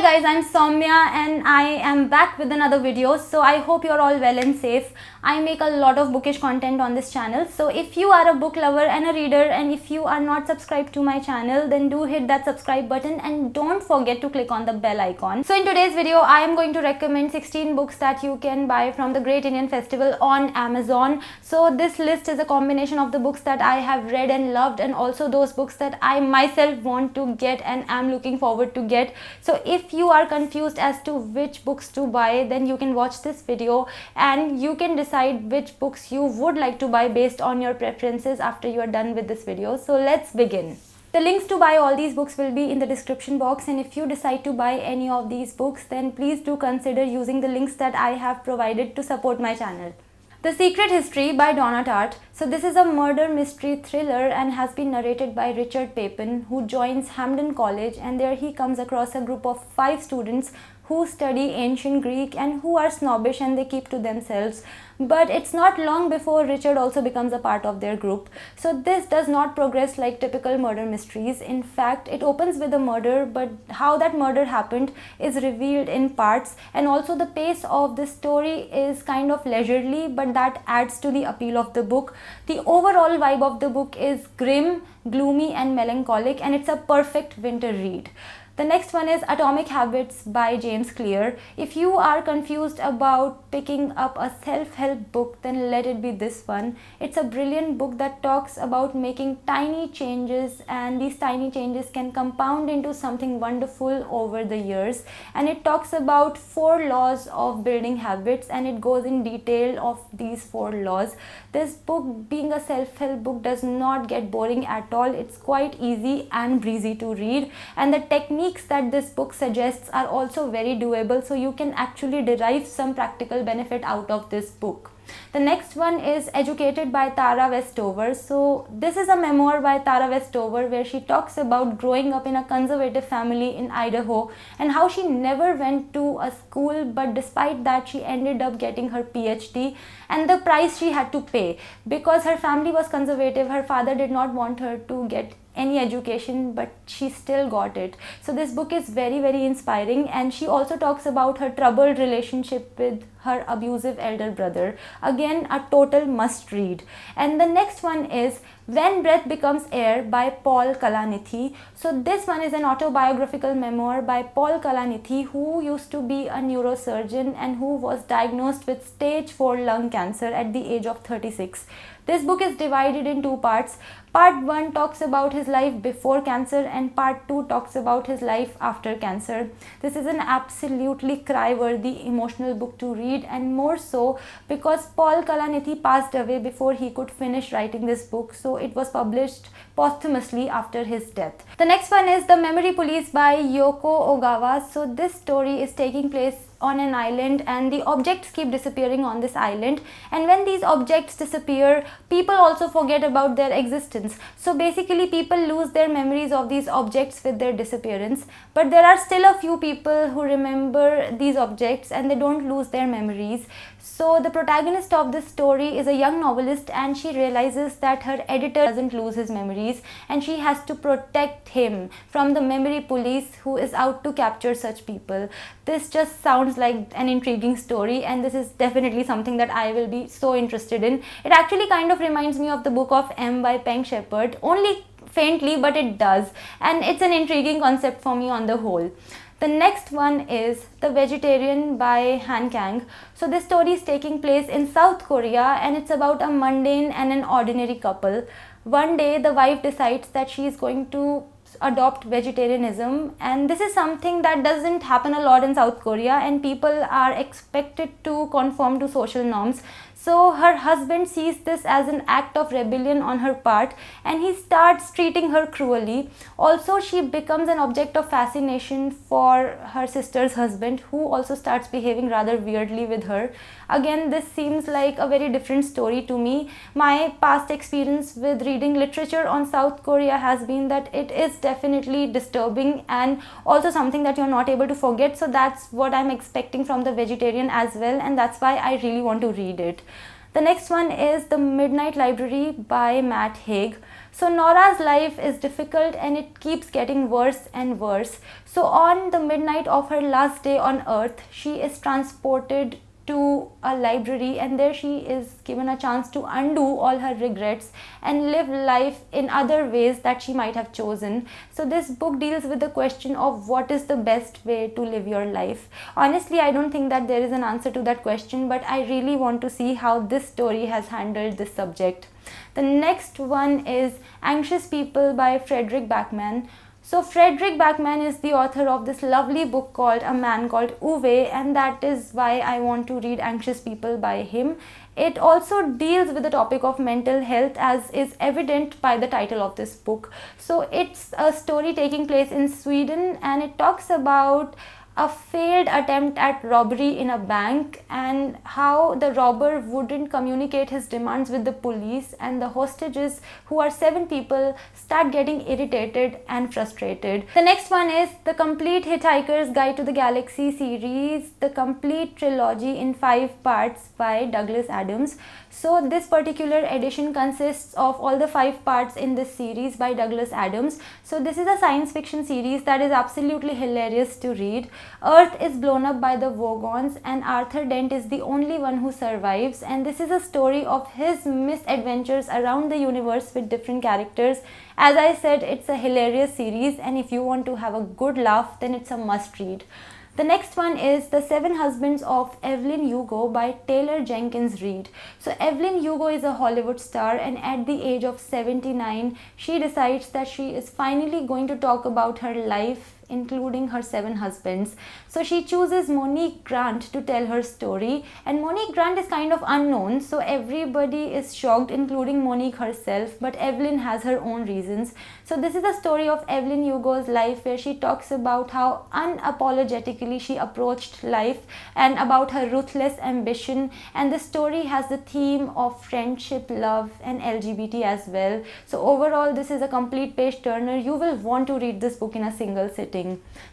guys, I'm Saumya and I am back with another video. So I hope you're all well and safe. I make a lot of bookish content on this channel. So if you are a book lover and a reader, and if you are not subscribed to my channel, then do hit that subscribe button and don't forget to click on the bell icon. So in today's video, I am going to recommend 16 books that you can buy from the Great Indian Festival on Amazon. So this list is a combination of the books that I have read and loved, and also those books that I myself want to get and am looking forward to get. So if you are confused as to which books to buy, then you can watch this video and you can decide which books you would like to buy based on your preferences after you are done with this video. So let's begin. The links to buy all these books will be in the description box, and if you decide to buy any of these books, then please do consider using the links that I have provided to support my channel. The Secret History by Donna Tartt. So this is a murder mystery thriller and has been narrated by Richard Papin, who joins Hampden College, and there he comes across a group of 5 students who study ancient Greek and who are snobbish and they keep to themselves. But it's not long before Richard also becomes a part of their group. So this does not progress like typical murder mysteries. In fact, it opens with a murder, but how that murder happened is revealed in parts, and also the pace of the story is kind of leisurely, but that adds to the appeal of the book. The overall vibe of the book is grim, gloomy and melancholic, and it's a perfect winter read. The next one is Atomic Habits by James Clear. If you are confused about picking up a self-help book, then let it be this one. It's a brilliant book that talks about making tiny changes, and these tiny changes can compound into something wonderful over the years. And it talks about 4 laws of building habits, and it goes in detail of these 4 laws. This book, being a self-help book, does not get boring at all. It's quite easy and breezy to read, and the techniques that this book suggests are also very doable, so you can actually derive some practical benefit out of this book. The next one is Educated by Tara Westover. So this is a memoir by Tara Westover where she talks about growing up in a conservative family in Idaho and how she never went to a school, but despite that she ended up getting her PhD, and the price she had to pay because her family was conservative. Her father did not want her to get any education, but she still got it. So this book is very, very inspiring, and she also talks about her troubled relationship with her abusive elder brother. Again, a total must read. And the next one is When Breath Becomes Air by Paul Kalanithi. So this one is an autobiographical memoir by Paul Kalanithi, who used to be a neurosurgeon and who was diagnosed with stage 4 lung cancer at the age of 36. This book is divided in 2 parts. Part 1 talks about his life before cancer, and part 2 talks about his life after cancer. This is an absolutely cry-worthy emotional book to read, and more so because Paul Kalanithi passed away before he could finish writing this book, so it was published posthumously after his death. The next one is The Memory Police by Yoko Ogawa. So this story is taking place on an island, and the objects keep disappearing on this island, and when these objects disappear, people also forget about their existence. So basically people lose their memories of these objects with their disappearance, but there are still a few people who remember these objects and they don't lose their memories. So the protagonist of this story is a young novelist, and she realizes that her editor doesn't lose his memories, and she has to protect him from the memory police who is out to capture such people. This just sounds like an intriguing story, and this is definitely something that I will be so interested in. It actually kind of reminds me of the Book of M by Peng Shepherd, only faintly, but it does, and it's an intriguing concept for me on the whole. The next one is The Vegetarian by Han Kang. So this story is taking place in South Korea, and it's about a mundane and an ordinary couple. One day the wife decides that she is going to adopt vegetarianism, and this is something that doesn't happen a lot in South Korea, and people are expected to conform to social norms. So her husband sees this as an act of rebellion on her part, and he starts treating her cruelly. Also, she becomes an object of fascination for her sister's husband, who also starts behaving rather weirdly with her. Again, this seems like a very different story to me. My past experience with reading literature on South Korea has been that it is definitely disturbing and also something that you're not able to forget. So that's what I'm expecting from The Vegetarian as well, and that's why I really want to read it. The next one is The Midnight Library by Matt Haig. So Nora's life is difficult and it keeps getting worse and worse. So on the midnight of her last day on earth, she is transported to a library, and there she is given a chance to undo all her regrets and live life in other ways that she might have chosen. So this book deals with the question of what is the best way to live your life. Honestly, I don't think that there is an answer to that question, but I really want to see how this story has handled this subject. The next one is Anxious People by Frederick Backman. So Frederick Backman is the author of this lovely book called A Man Called Uwe, and that is why I want to read Anxious People by him. It also deals with the topic of mental health, as is evident by the title of this book. So it's a story taking place in Sweden, and it talks about a failed attempt at robbery in a bank and how the robber wouldn't communicate his demands with the police, and the hostages, who are 7 people, start getting irritated and frustrated. The next one is The Complete Hitchhiker's Guide to the Galaxy series, the complete trilogy in 5 parts by Douglas Adams. So this particular edition consists of all the 5 parts in this series by Douglas Adams. So this is a science fiction series that is absolutely hilarious to read. Earth is blown up by the Vogons and Arthur Dent is the only one who survives, and this is a story of his misadventures around the universe with different characters. As I said, it's a hilarious series, and if you want to have a good laugh, then it's a must read. The next one is The 7 Husbands of Evelyn Hugo by Taylor Jenkins Reid. So Evelyn Hugo is a Hollywood star, and at the age of 79, she decides that she is finally going to talk about her life, including her 7 husbands. So she chooses Monique Grant to tell her story, and Monique Grant is kind of unknown, so everybody is shocked, including Monique herself, but Evelyn has her own reasons. So this is the story of Evelyn Hugo's life, where she talks about how unapologetically she approached life and about her ruthless ambition, and the story has the theme of friendship, love and LGBT as well. So overall, this is a complete page turner. You will want to read this book in a single sitting.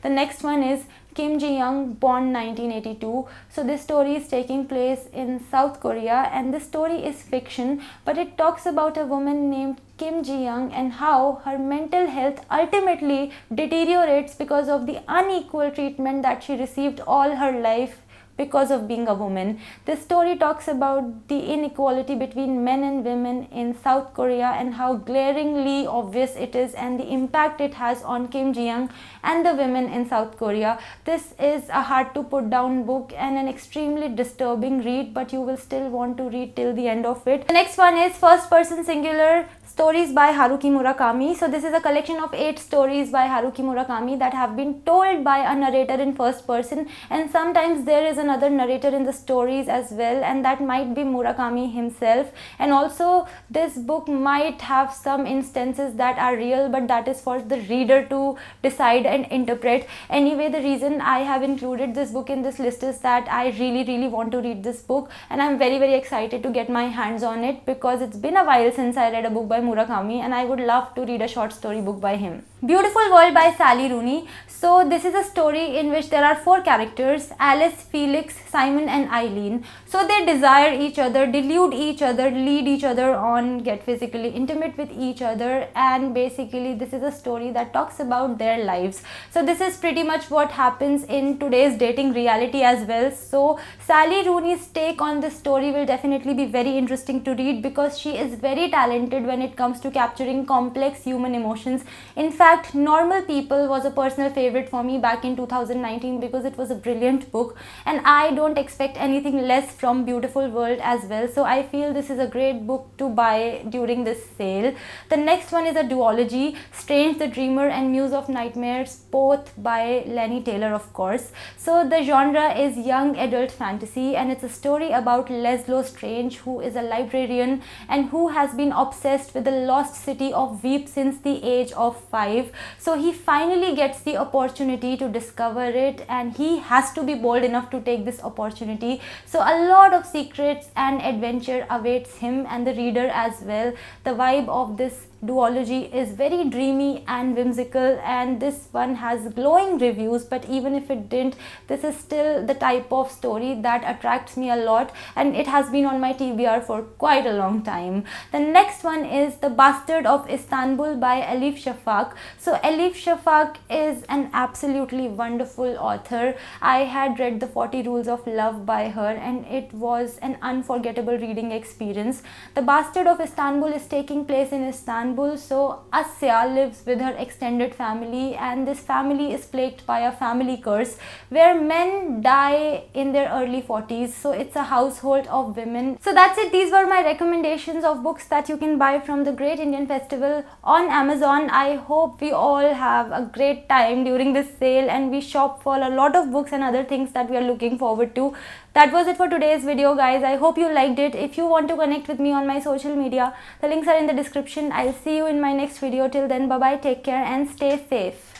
The next one is Kim Ji-young, born 1982. So this story is taking place in South Korea, and this story is fiction, but it talks about a woman named Kim Ji-young and how her mental health ultimately deteriorates because of the unequal treatment that she received all her life because of being a woman. This story talks about the inequality between men and women in South Korea and how glaringly obvious it is, and the impact it has on Kim Ji-young and the women in South Korea. This is a hard to put down book and an extremely disturbing read, but you will still want to read till the end of it. The next one is First Person Singular Stories by Haruki Murakami. So this is a collection of 8 stories by Haruki Murakami that have been told by a narrator in first person, and sometimes there is another narrator in the stories as well, and that might be Murakami himself. And also this book might have some instances that are real, but that is for the reader to decide and interpret. Anyway, the reason I have included this book in this list is that I really want to read this book, and I'm very excited to get my hands on it, because it's been a while since I read a book by Murakami, and I would love to read a short story book by him. Beautiful World by Sally Rooney. So this is a story in which there are 4 characters: Alice, Felix, Simon and Eileen. So they desire each other, delude each other, lead each other on, get physically intimate with each other, and basically this is a story that talks about their lives. So this is pretty much what happens in today's dating reality as well. So Sally Rooney's take on this story will definitely be very interesting to read, because she is very talented when it comes to capturing complex human emotions. In fact, Normal People was a personal favorite for me back in 2019 because it was a brilliant book, and I don't expect anything less from Beautiful World as well. So I feel this is a great book to buy during this sale. The next one is a duology, Strange the Dreamer and Muse of Nightmares, both by Lenny Taylor, of course. So the genre is young adult fantasy, and it's a story about Leslo Strange, who is a librarian and who has been obsessed with the lost city of Veep since the age of 5. So he finally gets the opportunity to discover it, and he has to be bold enough to take this opportunity. So a lot of secrets and adventure awaits him and the reader as well. The vibe of this duology is very dreamy and whimsical, and this one has glowing reviews, but even if it didn't, this is still the type of story that attracts me a lot, and it has been on my TBR for quite a long time. The next one is The Bastard of Istanbul by Elif Shafak. So Elif Shafak is an absolutely wonderful author. I had read The 40 Rules of Love by her, and it was an unforgettable reading experience. The Bastard of Istanbul is taking place in Istanbul. So Asya lives with her extended family, and this family is plagued by a family curse where men die in their early 40s. So it's a household of women. So that's it. These were my recommendations of books that you can buy from the Great Indian Festival on Amazon. I hope we all have a great time during this sale and we shop for a lot of books and other things that we are looking forward to. That was it for today's video, guys. I hope you liked it. If you want to connect with me on my social media, the links are in the description. I'll see you in my next video. Till then, bye bye, take care and stay safe.